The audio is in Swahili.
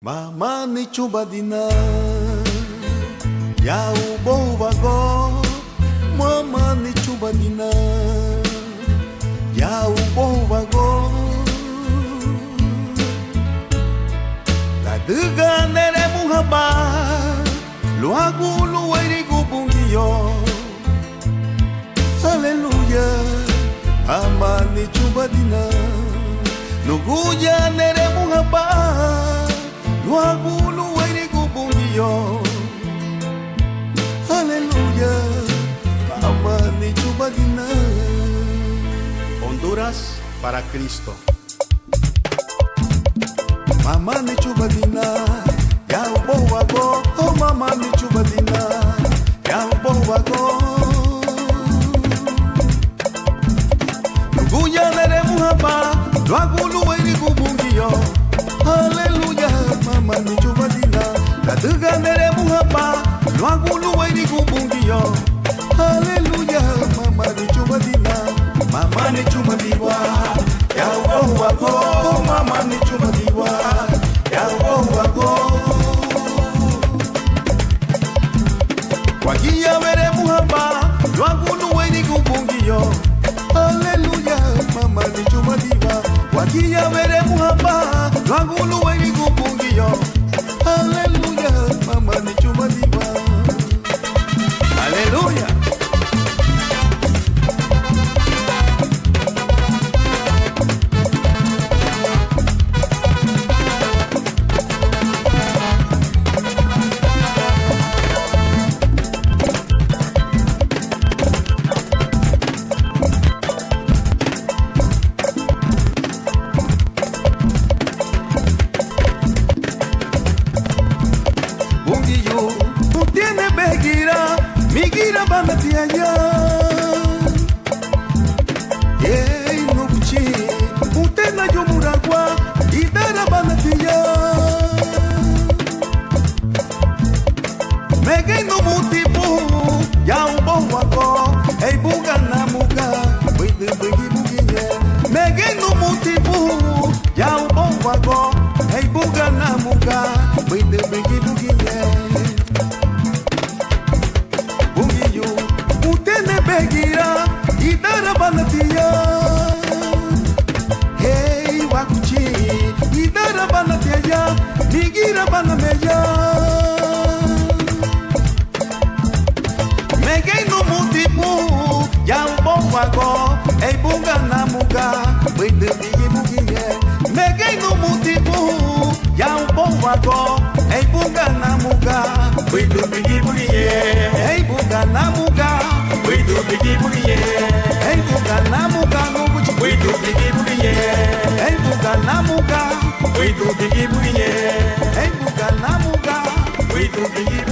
Mama ni chubadina ya ubo wago. Mama ni chubadina ya ubo wago. La duga nere muhaba luagu luwairi gubungiyo. Aleluya. Mama ni chubadina nuguya nere muhaba luagu luwairi gubungiyo. Aleluya. Mama ni chubadina. Honduras para Cristo. Mama ni chubadina ya ubo wago. Oh mama ni chubadina ya ubo wago. Nuguya nere muhaba luagu luwairi gubungiyo. Aleluya. Mama ni chubadina kaduga nere muhaba luagu luwairi gubungiyo. Aleluya. Mama ni chubadina. Mama ni chubadiwa ya ubo wago. Mama ni chubadiwa ya ubo wago. Wagia were muhaba luagu luwairi gubungiyo. Aleluya. Mama ni chubadiwa wagia were muhaba luagu luwairi gubungiyo. Aleluya. Mama ni chubadiwa. Aleluya. Bungiyo, tú tienes begira, mi gira banatia ya. Yey nuchi, usted na yomuragua, idara banatia. Mege no mutipu, ya ubo wako, ei buga na muga, wede begi bugiye. Mege no mutipu, ya ubo wako, ei buga na muga, wede begi bugiye. Bungiyo, utene begira, idara banatia. Hey wakuchi, idara banatia, migira banameya. Mege no mutipu, ya ubo wago, ei bunga na muga, wede bigi bugiye. Mege no mutipu, ya ubo wago, ei bunga na muga, wede bigi bugiye. Ei bunga na muga, wede bigi bugiye. Ei bunga na muga, nuguchi, wede bigi bugiye. Ei bunga na muga, wede bigi bugiye. Ei bunga na muga, wede bigi bugiye.